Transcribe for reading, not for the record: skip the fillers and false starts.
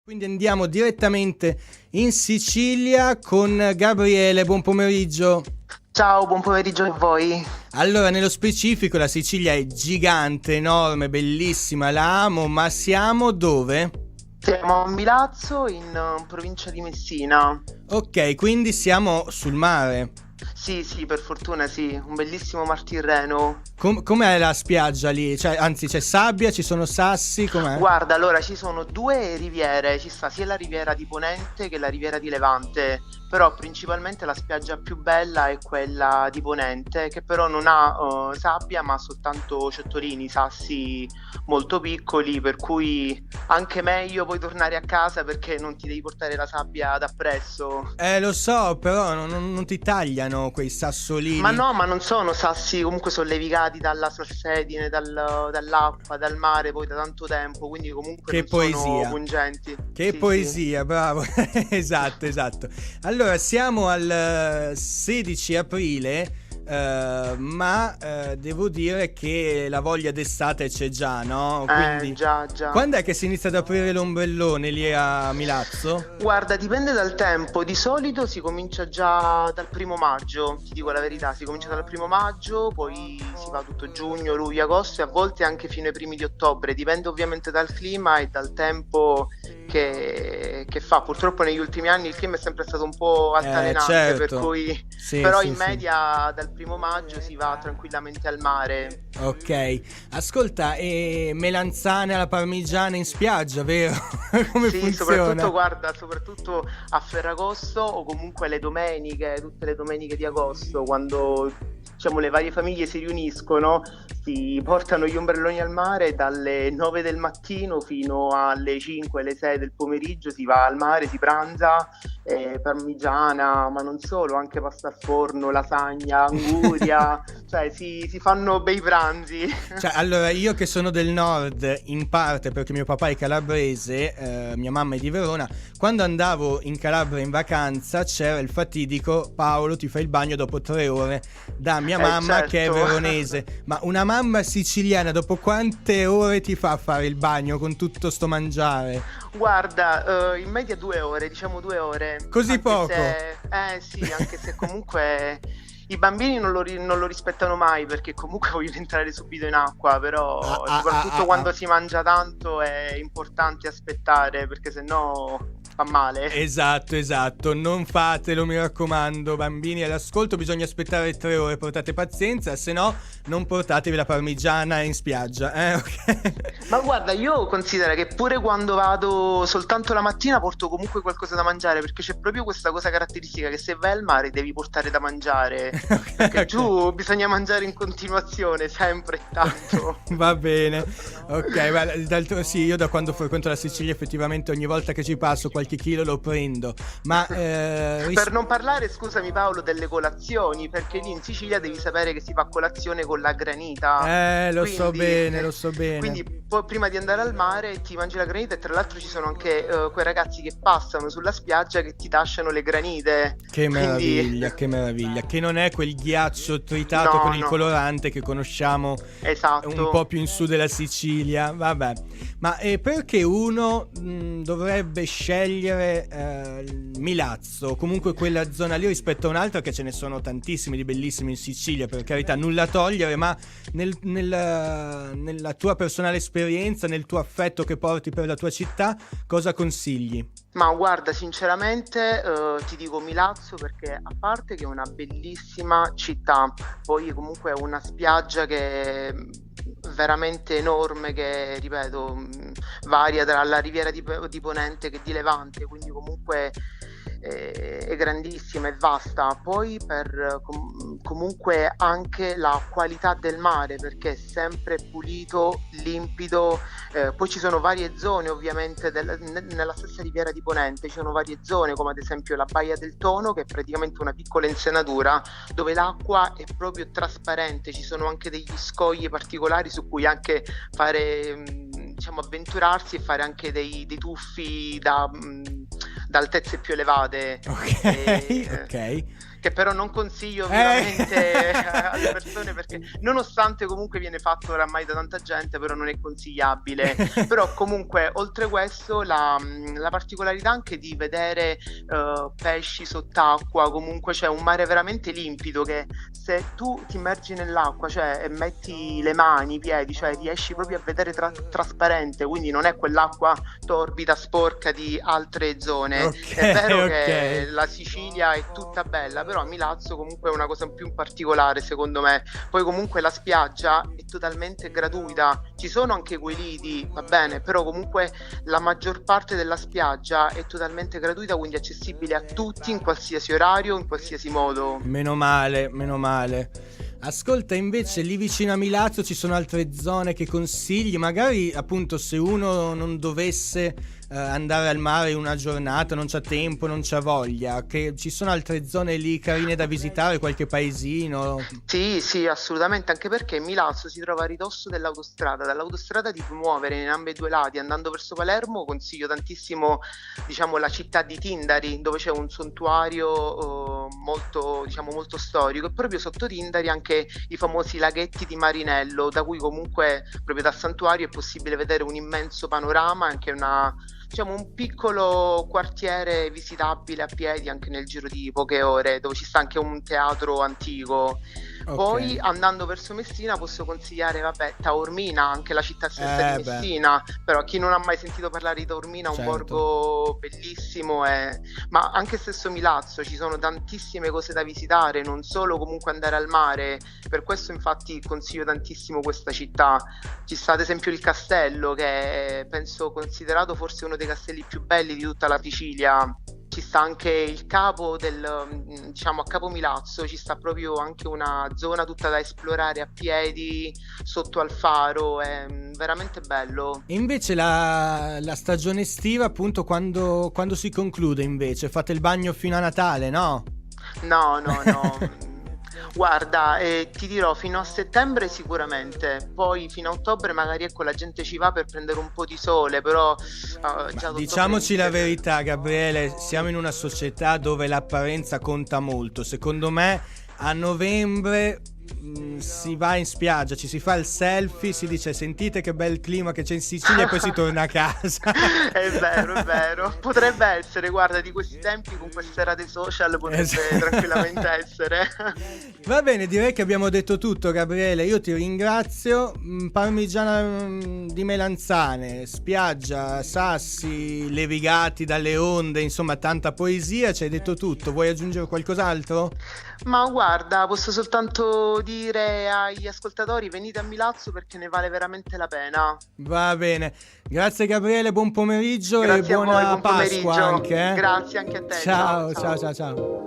Quindi andiamo direttamente in Sicilia con Gabriele, buon pomeriggio. Ciao, buon pomeriggio a voi. Allora, nello specifico la Sicilia è gigante, enorme, bellissima, la amo, ma siamo dove? Siamo a Milazzo, in provincia di Messina. Ok, quindi siamo sul mare. Sì, sì, per fortuna sì, un bellissimo Mar Tirreno. Com'è la spiaggia lì? Cioè, anzi, c'è sabbia, ci sono sassi, com'è? Guarda, allora ci sono due riviere, ci sta sia la riviera di Ponente che la riviera di Levante, però principalmente la spiaggia più bella è quella di Ponente, che però non ha sabbia ma soltanto ciottolini, sassi molto piccoli, per cui anche meglio puoi tornare a casa perché non ti devi portare la sabbia d'appresso. Lo so, però non ti tagliano quei Ma sassolini. no, ma non sono sassi comunque sollevicati dalla salsedine, dall'acqua, dal mare poi da tanto tempo, quindi comunque Che non sono poesia. pungenti. Che Sì, sì. poesia, bravo. Esatto, esatto. Allora, siamo al 16 aprile, ma devo dire che la voglia d'estate c'è già, no? Quindi, Già, già. quando è che si inizia ad aprire l'ombrellone lì a Milazzo? Guarda, dipende dal tempo. Di solito si comincia già dal 1° maggio, ti dico la verità, si comincia dal 1° maggio, poi si va tutto giugno, luglio, agosto e a volte anche fino ai primi di ottobre. Dipende ovviamente dal clima e dal tempo che fa. Purtroppo negli ultimi anni il clima è sempre stato un po' altalenante, per Certo. cui Sì, però sì, in sì. media dal 1° maggio si va tranquillamente al mare. Ok. Ascolta, e melanzane alla parmigiana in spiaggia, vero? Come Sì, soprattutto, funziona? guarda, soprattutto a Ferragosto o comunque le domeniche, tutte le domeniche di agosto, quando diciamo le varie famiglie si riuniscono, si portano gli ombrelloni al mare dalle 9 del mattino fino alle 5, alle 6 del pomeriggio, si va al mare, si pranza, parmigiana, ma non solo, anche pasta al forno, lasagna, anguria, cioè si fanno bei pranzi. Cioè, allora, io che sono del nord, in parte perché mio papà è calabrese, mia mamma è di Verona, quando andavo in Calabria in vacanza c'era il fatidico Paolo ti fai il bagno dopo 3 ore da mia mamma che è Certo. veronese. Ma una mamma siciliana dopo quante ore ti fa fare il bagno con tutto sto mangiare? Guarda, in media 2 ore, diciamo 2 ore, Così anche poco? se, sì, anche se comunque i bambini non lo rispettano mai perché comunque vogliono entrare subito in acqua, Ah, però ah, ah, soprattutto ah, ah. quando si mangia tanto è importante aspettare perché sennò fa male. Esatto, esatto, non fatelo, mi raccomando, bambini all'ascolto, bisogna aspettare 3 ore, portate pazienza, se no non portatevi la parmigiana in spiaggia, ok? Ma guarda, io considero che pure quando vado soltanto la mattina porto comunque qualcosa da mangiare perché c'è proprio questa cosa caratteristica che se vai al mare devi portare da mangiare. Ok, Perché ok. giù bisogna mangiare in continuazione, sempre e tanto. Va bene, ok, sì, io da quando frequento la Sicilia effettivamente ogni volta che ci passo qualche chilo lo prendo, ma Per non parlare, scusami Paolo, delle colazioni, perché lì in Sicilia devi sapere che si fa colazione con la granita. lo so Quindi, bene, lo so bene. quindi poi prima di andare al mare ti mangi la granita e tra l'altro ci sono anche quei ragazzi che passano sulla spiaggia che ti tasciano le granite. Quindi Che meraviglia, che non è quel ghiaccio tritato con no, il no, colorante che conosciamo un po' esatto. più in su della Sicilia, vabbè. Ma perché uno dovrebbe scegliere Milazzo, comunque quella zona lì rispetto a un'altra che ce ne sono tantissimi di bellissimi in Sicilia, per carità, nulla a togliere, ma nella tua personale esperienza, nel tuo affetto che porti per la tua città, cosa consigli? Ma guarda, sinceramente ti dico Milazzo perché a parte che è una bellissima città, poi comunque è una spiaggia che è veramente enorme, che ripeto, varia tra la riviera di Ponente che di Levante, quindi comunque è grandissima, è vasta. Poi comunque anche la qualità del mare perché è sempre pulito, limpido. Poi ci sono varie zone ovviamente nella stessa riviera di Ponente, ci sono varie zone come ad esempio la Baia del Tono che è praticamente una piccola insenatura dove l'acqua è proprio trasparente, ci sono anche degli scogli particolari su cui anche fare, diciamo, avventurarsi e fare anche dei tuffi da altezze più elevate. Ok, E, ok. che però non consiglio vivamente alle persone, perché nonostante comunque viene fatto oramai da tanta gente, però non è consigliabile. Però comunque oltre questo la particolarità anche di vedere pesci sott'acqua, comunque c'è un mare veramente limpido che se tu ti immergi nell'acqua, cioè e metti le mani, i piedi, cioè riesci proprio a vedere trasparente, quindi non è quell'acqua torbida, sporca di altre zone. È vero che la Sicilia è tutta bella, però a Milazzo comunque è una cosa più particolare secondo me. Poi comunque la spiaggia è totalmente gratuita, ci sono anche quei lidi, va bene, però comunque la maggior parte della spiaggia è totalmente gratuita, quindi accessibile a tutti in qualsiasi orario, in qualsiasi modo. Meno male, meno male. Ascolta, invece lì vicino a Milazzo ci sono altre zone che consigli? Magari appunto se uno non dovesse andare al mare una giornata, non c'ha tempo, non c'ha voglia, che ci sono altre zone lì carine da visitare, qualche paesino? Sì, assolutamente, anche perché Milazzo si trova a ridosso dell'autostrada. Dall'autostrada ti puoi muovere in ambedue lati. Andando verso Palermo consiglio tantissimo, diciamo, la città di Tindari, dove c'è un santuario molto, diciamo, molto storico, e proprio sotto Tindari anche i famosi laghetti di Marinello, da cui comunque proprio dal santuario è possibile vedere un immenso panorama, anche diciamo un piccolo quartiere visitabile a piedi anche nel giro di poche ore, dove ci sta anche un teatro antico. Poi andando verso Messina posso consigliare, vabbè, Taormina, anche la città stessa di Messina, però chi non ha mai sentito parlare di Taormina è un borgo bellissimo, ma anche stesso Milazzo, ci sono tantissime cose da visitare, non solo comunque andare al mare. Per questo infatti consiglio tantissimo questa città. Ci sta ad esempio il castello, che è, penso, considerato forse uno dei castelli più belli di tutta la Sicilia. Ci sta anche il capo diciamo a Capo Milazzo, ci sta proprio anche una zona tutta da esplorare a piedi sotto al faro, è veramente bello. E invece la stagione estiva, appunto, quando si conclude invece? Fate il bagno fino a Natale, no? No. Guarda, ti dirò fino a settembre sicuramente, poi fino a ottobre magari ecco la gente ci va per prendere un po' di sole, però già diciamoci la verità, Gabriele, siamo in una società dove l'apparenza conta molto. Secondo me a novembre si va in spiaggia, ci si fa il selfie, si dice sentite che bel clima che c'è in Sicilia e poi si torna a casa. È vero, potrebbe essere, guarda, di questi tempi con quest'era dei social potrebbe tranquillamente essere. Va bene, direi che abbiamo detto tutto, Gabriele, io ti ringrazio. Parmigiana di melanzane, spiaggia, sassi levigati dalle onde, insomma tanta poesia, ci hai detto tutto. Vuoi aggiungere qualcos'altro? Ma guarda, posso soltanto dire agli ascoltatori: venite a Milazzo perché ne vale veramente la pena. Va bene, grazie Gabriele, buon pomeriggio. Grazie e buona a voi, buon Pasqua pomeriggio. anche. Grazie anche a te. Ciao.